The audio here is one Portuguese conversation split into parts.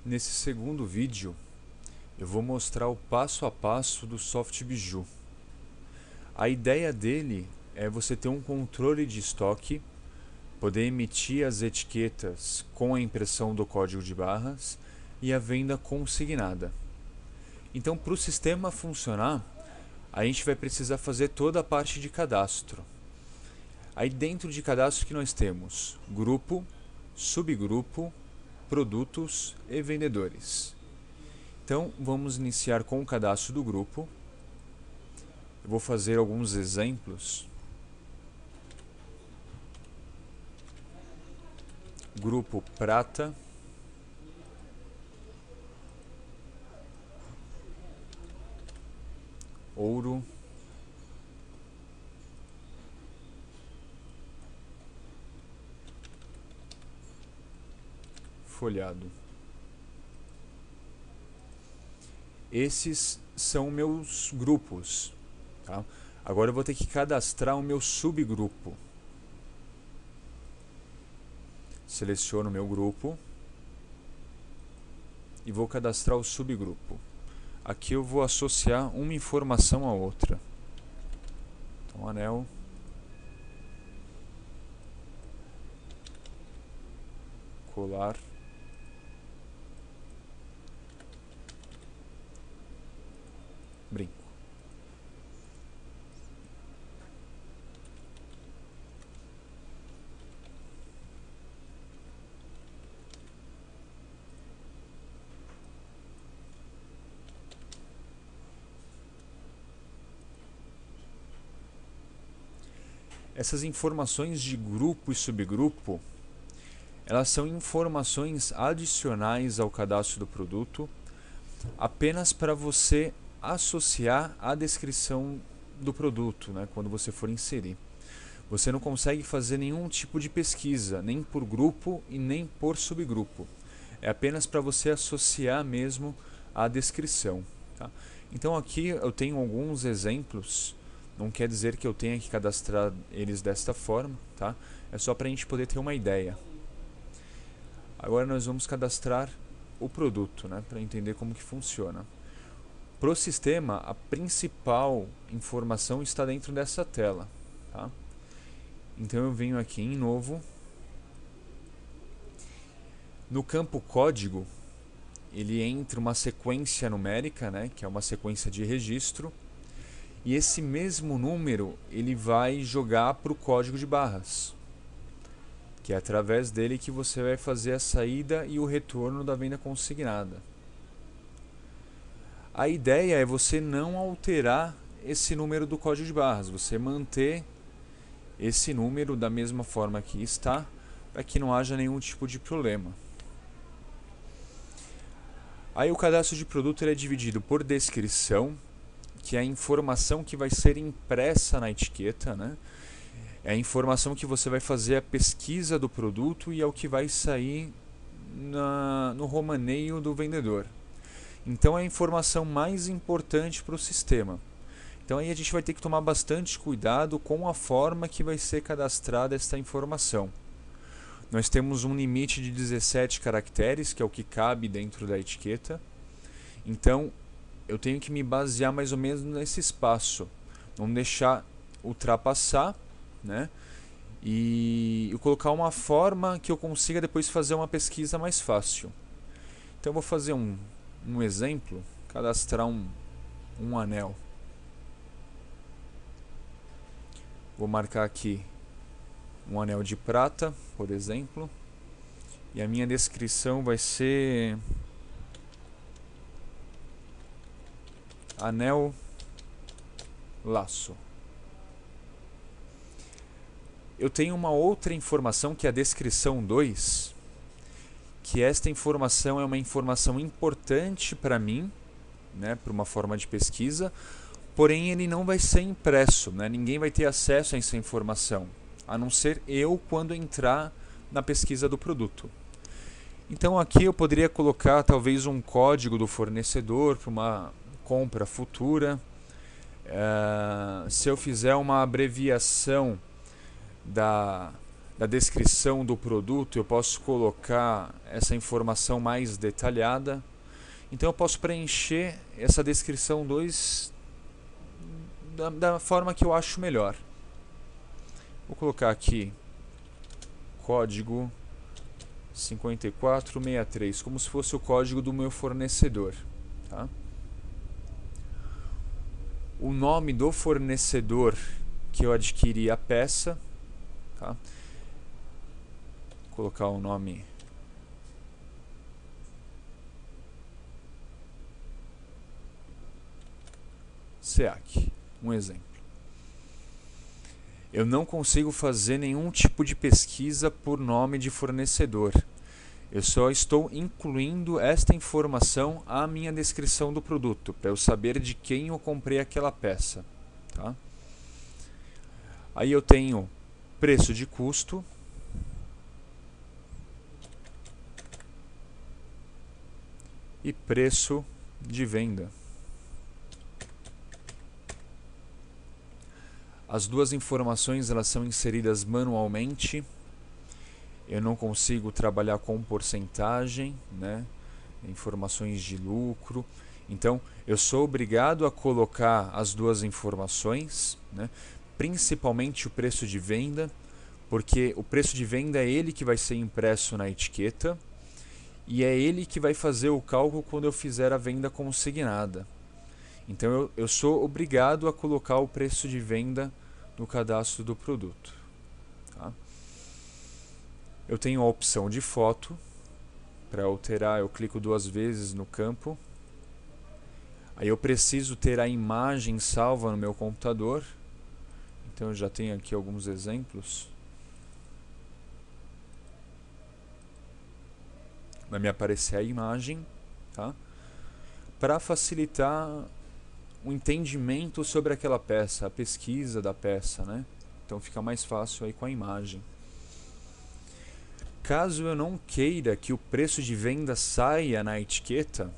Nesse segundo vídeo, eu vou mostrar o passo a passo do SoftBiju. A ideia dele é você ter um controle de estoque, poder emitir as etiquetas com a impressão do código de barras e a venda consignada. Então, para o sistema funcionar, a gente vai precisar fazer toda a parte de cadastro. Aí dentro de cadastro que nós temos grupo, subgrupo, produtos e vendedores. Então vamos iniciar com o cadastro do grupo. Eu vou fazer alguns exemplos. Grupo prata, ouro, folhado. Esses são meus grupos, tá? Agora eu vou ter que cadastrar o meu subgrupo. Seleciono o meu grupo e vou cadastrar o subgrupo. Aqui eu vou associar uma informação a outra. Então, anel, colar, brinco. Essas informações de grupo e subgrupo, elas são informações adicionais ao cadastro do produto, apenas para você associar à descrição do produto, né, quando você for inserir. Você não consegue fazer nenhum tipo de pesquisa, nem por grupo e nem por subgrupo. É apenas para você associar mesmo à descrição. Tá? Então aqui eu tenho alguns exemplos. Não quer dizer que eu tenha que cadastrar eles desta forma, tá? É só para a gente poder ter uma ideia. Agora nós vamos cadastrar o produto, né? Para entender como que funciona. Para o sistema, a principal informação está dentro dessa tela, tá? Então eu venho aqui em novo. No campo código, ele entra uma sequência numérica, né? Que é uma sequência de registro. E esse mesmo número ele vai jogar para o código de barras, que é através dele que você vai fazer a saída e o retorno da venda consignada. A ideia é você não alterar esse número do código de barras, você manter esse número da mesma forma que está, para que não haja nenhum tipo de problema. Aí o cadastro de produto ele é dividido por descrição, que é a informação que vai ser impressa na etiqueta, né? É a informação que você vai fazer a pesquisa do produto e é o que vai sair no romaneio do vendedor. Então é a informação mais importante para o sistema. Então aí a gente vai ter que tomar bastante cuidado com a forma que vai ser cadastrada esta informação. Nós temos um limite de 17 caracteres, que é o que cabe dentro da etiqueta. Então eu tenho que me basear mais ou menos nesse espaço, não deixar ultrapassar, né? E eu colocar uma forma que eu consiga depois fazer uma pesquisa mais fácil. Então eu vou fazer um exemplo, cadastrar um anel. Vou marcar aqui um anel de prata, por exemplo, e a minha descrição vai ser anel laço. Eu tenho uma outra informação que é a descrição 2, que esta informação é uma informação importante para mim, né, para uma forma de pesquisa, porém ele não vai ser impresso, né, ninguém vai ter acesso a essa informação, a não ser eu quando entrar na pesquisa do produto. Então aqui eu poderia colocar talvez um código do fornecedor para uma compra futura. Se eu fizer uma abreviação da descrição do produto, eu posso colocar essa informação mais detalhada. Então eu posso preencher essa descrição 2 da forma que eu acho melhor. Vou colocar aqui código 5463, como se fosse o código do meu fornecedor. Tá? O nome do fornecedor que eu adquiri a peça. Tá? Vou colocar o nome SEAC, um exemplo. Eu não consigo fazer nenhum tipo de pesquisa por nome de fornecedor. Eu só estou incluindo esta informação à minha descrição do produto, para eu saber de quem eu comprei aquela peça. Tá? Aí eu tenho preço de custo. E preço de venda. As duas informações elas são inseridas manualmente. Eu não consigo trabalhar com porcentagem, né? Informações de lucro. Então, eu sou obrigado a colocar as duas informações, né? Principalmente o preço de venda, porque o preço de venda é ele que vai ser impresso na etiqueta e é ele que vai fazer o cálculo quando eu fizer a venda consignada. Então eu sou obrigado a colocar o preço de venda no cadastro do produto. Tá? Eu tenho a opção de foto. Para alterar, eu clico 2 vezes no campo. Aí eu preciso ter a imagem salva no meu computador. Então eu já tenho aqui alguns exemplos. Vai me aparecer a imagem. Tá? Para facilitar o entendimento sobre aquela peça, a pesquisa da peça, né? Então fica mais fácil aí com a imagem. Caso eu não queira que o preço de venda saia na etiqueta,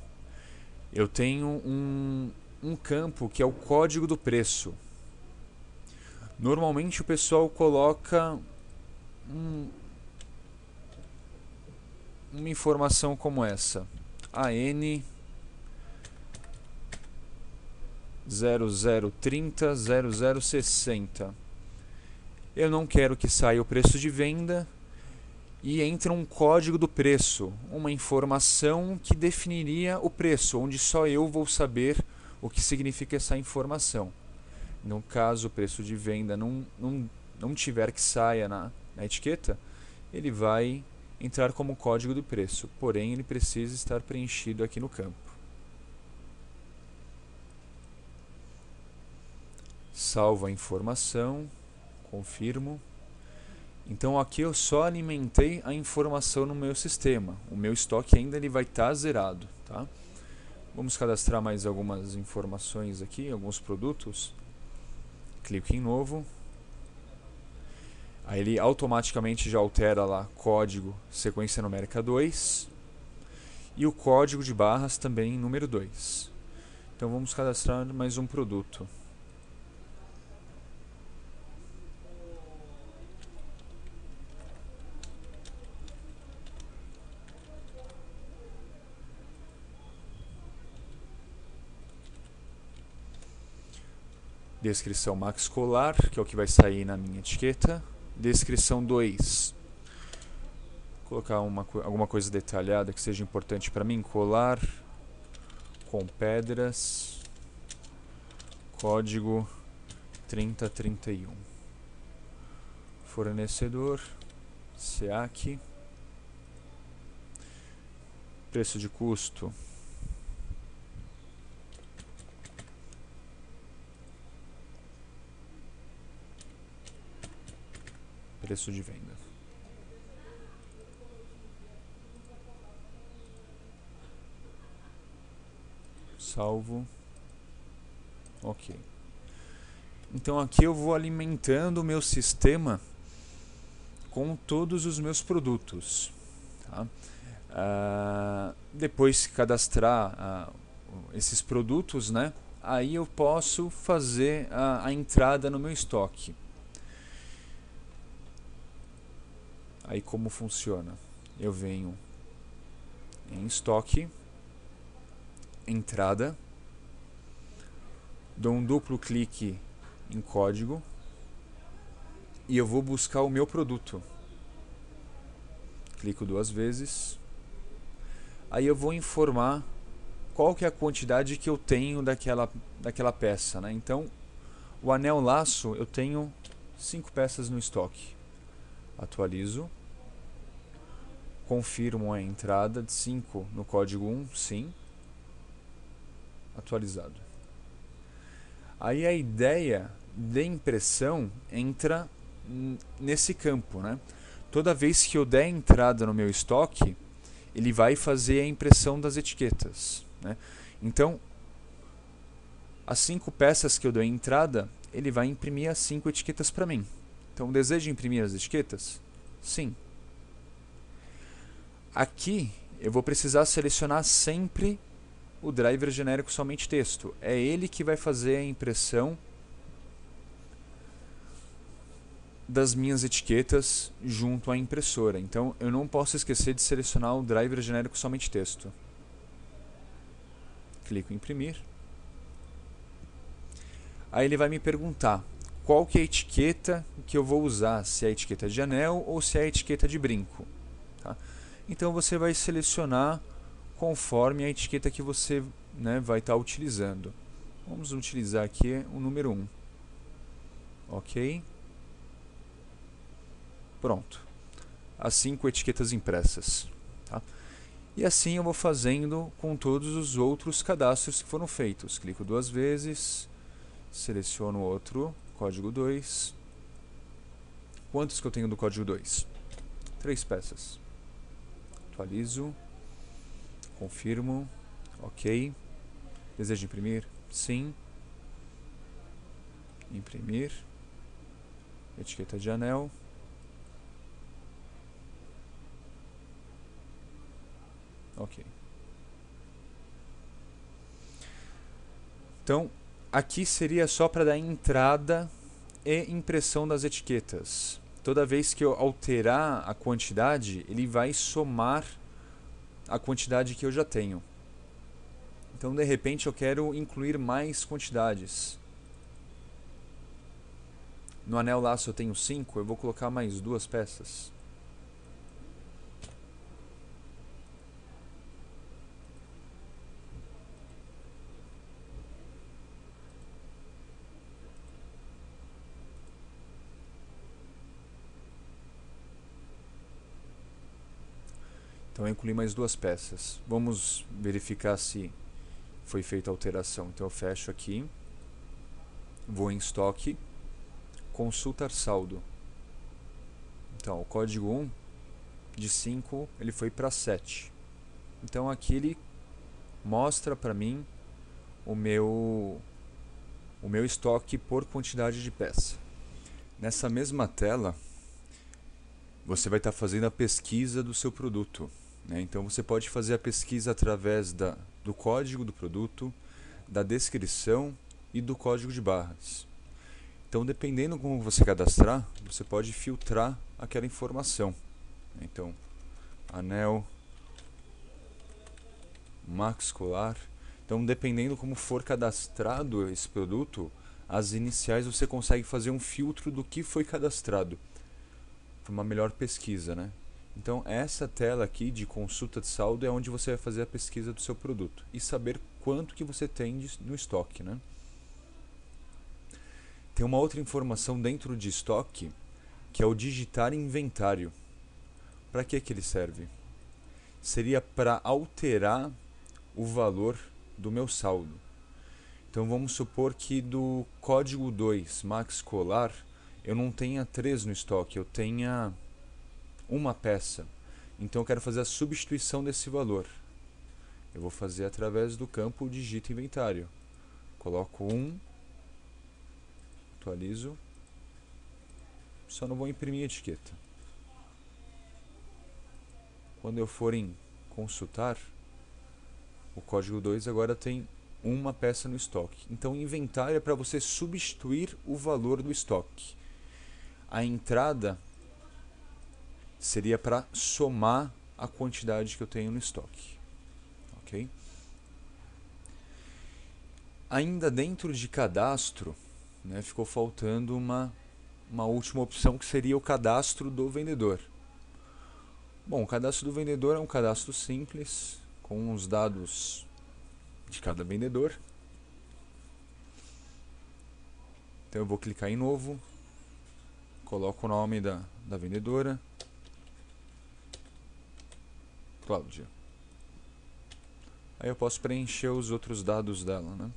eu tenho um campo que é o código do preço. Normalmente o pessoal coloca uma informação como essa: AN 0030 0060. Eu não quero que saia o preço de venda e entra um código do preço, uma informação que definiria o preço, onde só eu vou saber o que significa essa informação. No caso o preço de venda não tiver que saia na etiqueta, ele vai entrar como código do preço, porém ele precisa estar preenchido aqui no campo. Salvo a informação, confirmo. Então aqui eu só alimentei a informação no meu sistema. O meu estoque ainda ele vai estar zerado. Tá? Vamos cadastrar mais algumas informações aqui, alguns produtos. Clico em novo. Aí ele automaticamente já altera lá código sequência numérica 2. E o código de barras também número 2. Então vamos cadastrar mais um produto. Descrição Max Colar, que é o que vai sair na minha etiqueta. Descrição 2. Colocar alguma coisa detalhada que seja importante para mim. Colar com pedras. Código 3031. Fornecedor. SEAC. Preço de custo. Preço de venda. Salvo. Ok. Então aqui eu vou alimentando o meu sistema com todos os meus produtos. Tá? Depois que cadastrar esses produtos, né, aí eu posso fazer a entrada no meu estoque. Aí como funciona? Eu venho em estoque, entrada, dou um duplo clique em código e eu vou buscar o meu produto. Clico 2 vezes. Aí eu vou informar qual que é a quantidade que eu tenho daquela peça, né? Então, o anel laço eu tenho 5 peças no estoque. Atualizo. Confirmo a entrada de 5 no código 1, sim. Atualizado. Aí a ideia de impressão entra nesse campo, né? Toda vez que eu der entrada no meu estoque, ele vai fazer a impressão das etiquetas, né? Então, as 5 peças que eu dou entrada, ele vai imprimir as 5 etiquetas para mim. Então, deseja imprimir as etiquetas? Sim. Aqui, eu vou precisar selecionar sempre o driver genérico somente texto. É ele que vai fazer a impressão das minhas etiquetas junto à impressora. Então, eu não posso esquecer de selecionar o driver genérico somente texto. Clico em imprimir. Aí ele vai me perguntar qual que é a etiqueta que eu vou usar, se é a etiqueta de anel ou se é a etiqueta de brinco. Tá? Então você vai selecionar conforme a etiqueta que você, né, vai estar utilizando. Vamos utilizar aqui o número 1. Ok. Pronto. As 5 etiquetas impressas. Tá? E assim eu vou fazendo com todos os outros cadastros que foram feitos. Clico 2 vezes, seleciono outro, código 2. Quantos que eu tenho do código 2? 3 peças. Atualizo. Confirmo. Ok. Deseja imprimir? Sim. Imprimir. Etiqueta de anel. Ok. Então, aqui seria só para dar entrada e impressão das etiquetas. Toda vez que eu alterar a quantidade, ele vai somar a quantidade que eu já tenho. Então, de repente, eu quero incluir mais quantidades. No anel laço eu tenho 5, eu vou colocar mais 2 peças. Então eu incluí mais 2 peças. Vamos verificar se foi feita a alteração. Então eu fecho aqui, vou em estoque, consultar saldo. Então o código 1 de 5 ele foi para 7. Então aqui ele mostra para mim o meu estoque por quantidade de peça. Nessa mesma tela você vai estar fazendo a pesquisa do seu produto. Então você pode fazer a pesquisa através do código do produto, da descrição e do código de barras. Então, dependendo como você cadastrar, você pode filtrar aquela informação. Então, anel, Max Colar. Então, dependendo como for cadastrado esse produto, as iniciais você consegue fazer um filtro do que foi cadastrado para uma melhor pesquisa, né? Então essa tela aqui de consulta de saldo é onde você vai fazer a pesquisa do seu produto e saber quanto que você tem no estoque, né? Tem uma outra informação dentro de estoque que é o digitar inventário. Para que ele serve? Seria para alterar o valor do meu saldo. Então vamos supor que do código 2 Max Colar eu não tenha 3 no estoque, eu tenha uma peça. Então eu quero fazer a substituição desse valor. Eu vou fazer através do campo digita inventário. Coloco 1, atualizo, só não vou imprimir a etiqueta. Quando eu for em consultar, o código 2 agora tem uma peça no estoque. Então inventário é para você substituir o valor do estoque. A entrada seria para somar a quantidade que eu tenho no estoque. Ok? Ainda dentro de cadastro, né, ficou faltando uma última opção, que seria o cadastro do vendedor. Bom, o cadastro do vendedor é um cadastro simples, com os dados de cada vendedor. Então eu vou clicar em novo, coloco o nome da vendedora, Cláudia. Aí eu posso preencher os outros dados dela, né?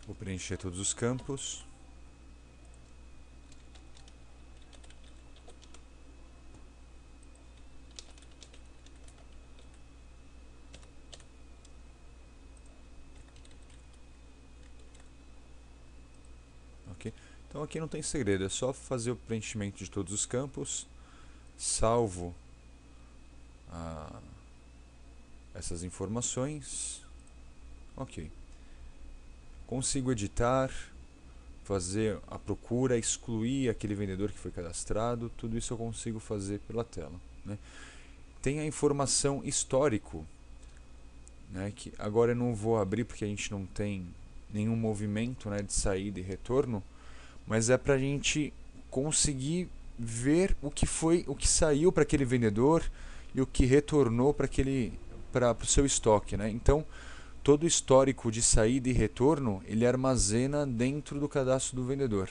Vou preencher todos os campos. Ok? Então aqui não tem segredo, é só fazer o preenchimento de todos os campos, salvo essas informações. Ok. Consigo editar, fazer a procura, excluir aquele vendedor que foi cadastrado, tudo isso eu consigo fazer pela tela, né? Tem a informação histórico, né, que agora eu não vou abrir porque a gente não tem nenhum movimento, né, de saída e retorno, mas é para a gente conseguir ver o que saiu para aquele vendedor e o que retornou para o seu estoque, né? Então todo o histórico de saída e retorno ele armazena dentro do cadastro do vendedor.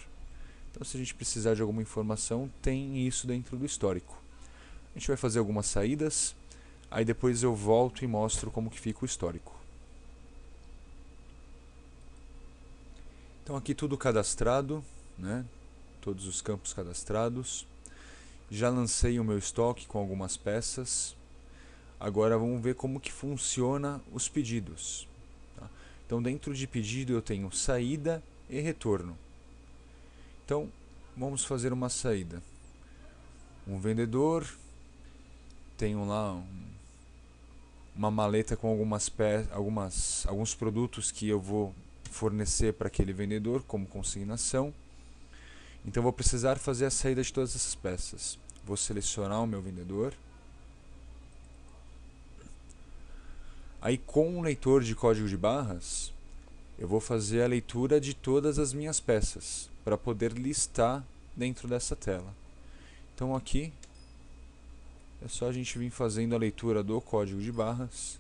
Então se a gente precisar de alguma informação, tem isso dentro do histórico. A gente vai fazer algumas saídas, aí depois eu volto e mostro como que fica o histórico. Então aqui tudo cadastrado, né? Todos os campos cadastrados. Já lancei o meu estoque com algumas peças. Agora vamos ver como que funciona os pedidos. Tá? Então dentro de pedido eu tenho saída e retorno. Então vamos fazer uma saída. Um vendedor, tenho lá uma maleta com alguns produtos que eu vou fornecer para aquele vendedor como consignação. Então vou precisar fazer a saída de todas essas peças. Vou selecionar o meu vendedor. Aí com o leitor de código de barras, eu vou fazer a leitura de todas as minhas peças para poder listar dentro dessa tela. Então aqui é só a gente vir fazendo a leitura do código de barras,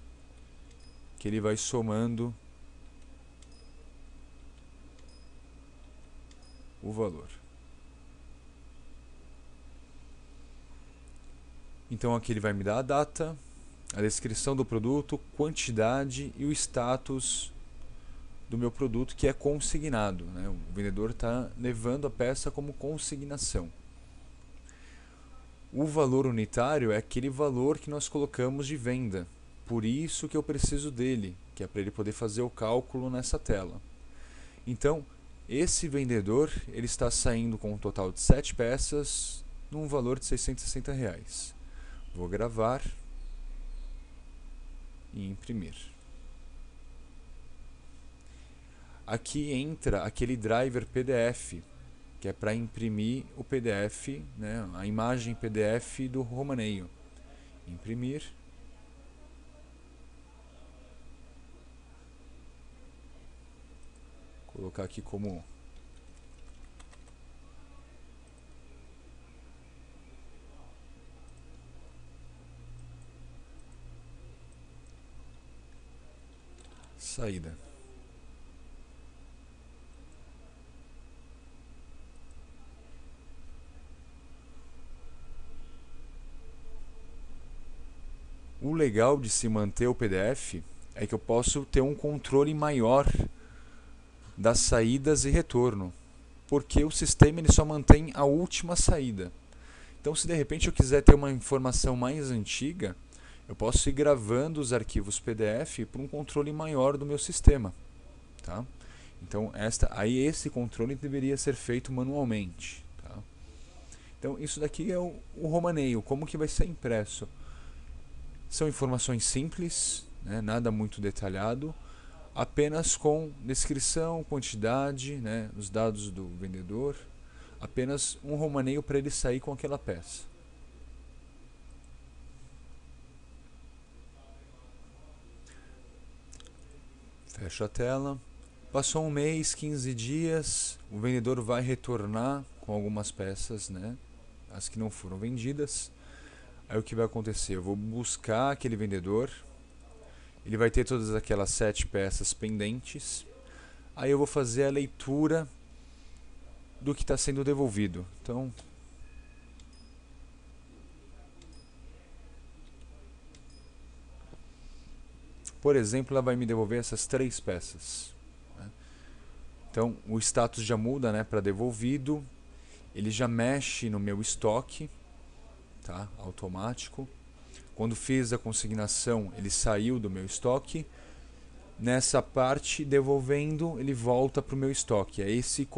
que ele vai somando o valor. Então aqui ele vai me dar a data, a descrição do produto, quantidade e o status do meu produto, que é consignado, né? O vendedor está levando a peça como consignação. O valor unitário é aquele valor que nós colocamos de venda, por isso que eu preciso dele, que é para ele poder fazer o cálculo nessa tela. Então esse vendedor ele está saindo com um total de 7 peças num valor de R$660. Vou gravar e imprimir. Aqui entra aquele driver PDF, que é para imprimir o PDF, né, a imagem PDF do Romaneio. Imprimir. Colocar aqui como saída. O legal de se manter o PDF é que eu posso ter um controle maior das saídas e retorno, porque o sistema ele só mantém a última saída. Então se de repente eu quiser ter uma informação mais antiga, eu posso ir gravando os arquivos PDF para um controle maior do meu sistema. Tá? Então aí esse controle deveria ser feito manualmente. Tá? Então isso daqui é o romaneio, como que vai ser impresso. São informações simples, né, nada muito detalhado, apenas com descrição, quantidade, né, os dados do vendedor, apenas um romaneio para ele sair com aquela peça. Fecho a tela. Passou um mês, 15 dias, o vendedor vai retornar com algumas peças, né, as que não foram vendidas. Aí o que vai acontecer? Eu vou buscar aquele vendedor, ele vai ter todas aquelas 7 peças pendentes. Aí eu vou fazer a leitura do que está sendo devolvido. Então, por exemplo, ela vai me devolver essas 3 peças. Né? Então, o status já muda, né, para devolvido. Ele já mexe no meu estoque, tá? Automático. Quando fiz a consignação, ele saiu do meu estoque. Nessa parte, devolvendo, ele volta para o meu estoque.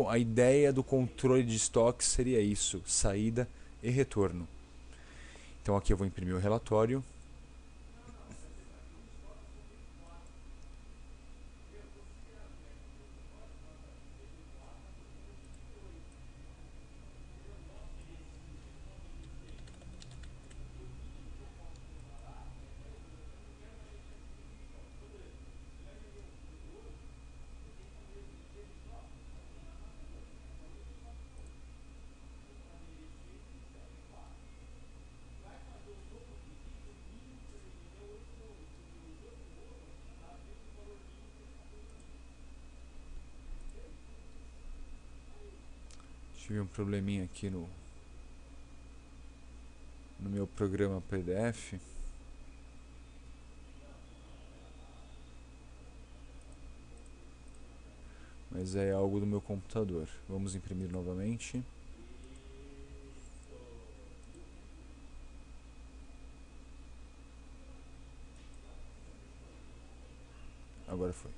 A ideia do controle de estoque seria isso, saída e retorno. Então aqui eu vou imprimir o relatório. Tive um probleminha aqui no meu programa PDF. Mas é algo do meu computador. Vamos imprimir novamente. Agora foi.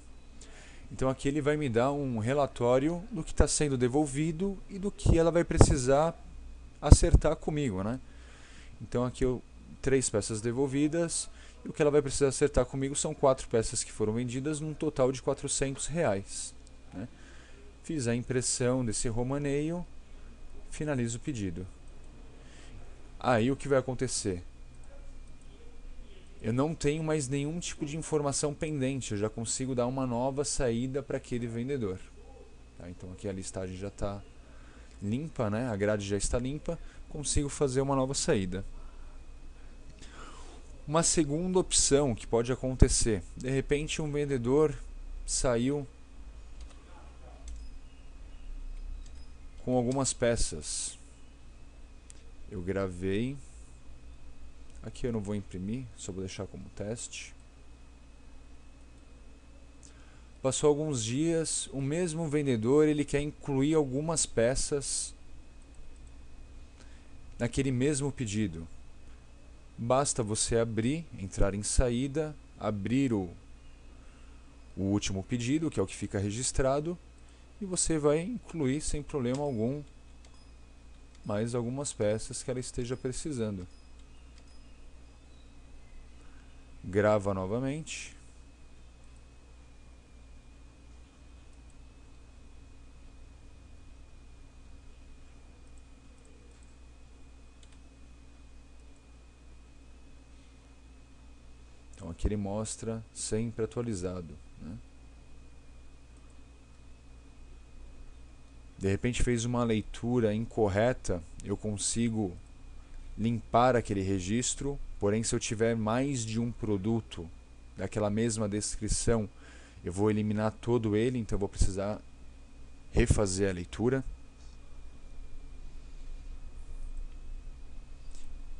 Então aqui ele vai me dar um relatório do que está sendo devolvido e do que ela vai precisar acertar comigo, né? Então aqui 3 peças devolvidas e o que ela vai precisar acertar comigo são 4 peças que foram vendidas num total de R$400. Né? Fiz a impressão desse romaneio, finalizo o pedido. Aí o que vai acontecer? Eu não tenho mais nenhum tipo de informação pendente, eu já consigo dar uma nova saída para aquele vendedor. Tá? Então aqui a listagem já está limpa, né? A grade já está limpa, consigo fazer uma nova saída. Uma segunda opção que pode acontecer, de repente um vendedor saiu com algumas peças. Eu gravei. Aqui eu não vou imprimir, só vou deixar como teste. Passou alguns dias, o mesmo vendedor ele quer incluir algumas peças naquele mesmo pedido. Basta você abrir, entrar em saída, abrir o último pedido, que é o que fica registrado, e você vai incluir sem problema algum mais algumas peças que ela esteja precisando. Grava novamente. Então aqui ele mostra sempre atualizado. Né? De repente fez uma leitura incorreta, eu consigo limpar aquele registro, porém se eu tiver mais de um produto daquela mesma descrição, eu vou eliminar todo ele, então eu vou precisar refazer a leitura.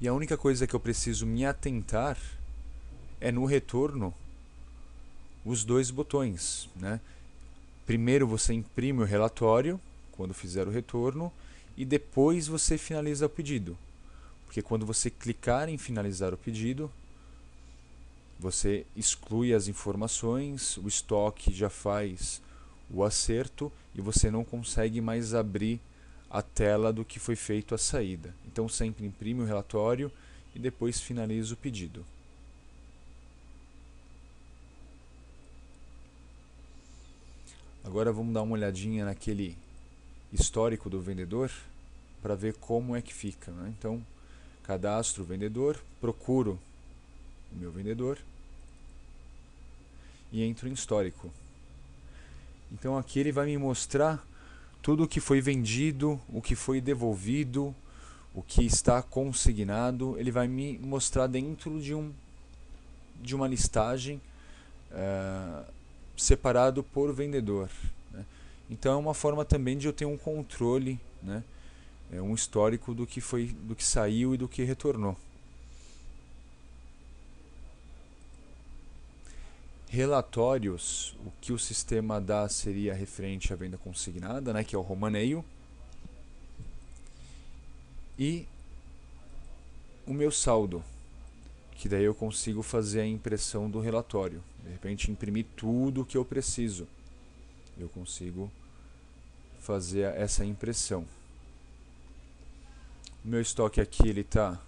E a única coisa que eu preciso me atentar é no retorno os 2 botões. Né? Primeiro você imprime o relatório quando fizer o retorno e depois você finaliza o pedido. Porque quando você clicar em finalizar o pedido, você exclui as informações, o estoque já faz o acerto e você não consegue mais abrir a tela do que foi feito a saída. Então sempre imprime o relatório e depois finaliza o pedido. Agora vamos dar uma olhadinha naquele histórico do vendedor para ver como é que fica, né? Então, cadastro o vendedor, procuro o meu vendedor e entro em histórico. Então aqui ele vai me mostrar tudo o que foi vendido, o que foi devolvido, o que está consignado. Ele vai me mostrar dentro de uma listagem separado por vendedor, né? Então é uma forma também de eu ter um controle, né? Um histórico do que saiu e do que retornou. Relatórios, o que o sistema dá seria referente à venda consignada, né, que é o romaneio. E o meu saldo, que daí eu consigo fazer a impressão do relatório. De repente imprimir tudo o que eu preciso. Eu consigo fazer essa impressão. O meu estoque aqui ele está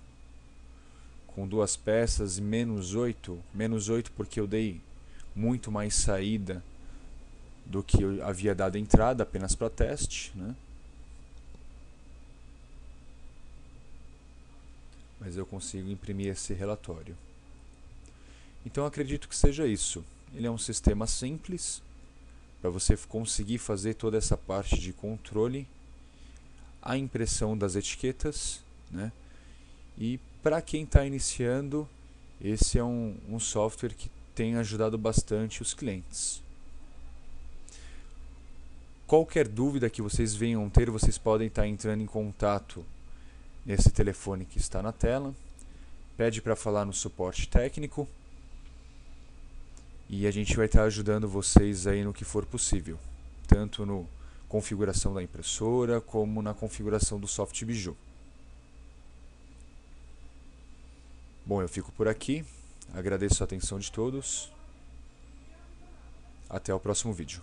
com 2 peças e -8. -8 porque eu dei muito mais saída do que eu havia dado entrada, apenas para teste, né? Mas eu consigo imprimir esse relatório. Então acredito que seja isso. Ele é um sistema simples para você conseguir fazer toda essa parte de controle, a impressão das etiquetas, né? E para quem está iniciando, esse é um software que tem ajudado bastante os clientes. Qualquer dúvida que vocês venham ter, vocês podem estar entrando em contato nesse telefone que está na tela. Pede para falar no suporte técnico e a gente vai estar ajudando vocês aí no que for possível, tanto no configuração da impressora como na configuração do Soft Biju. Bom, eu fico por aqui. Agradeço a atenção de todos. Até o próximo vídeo.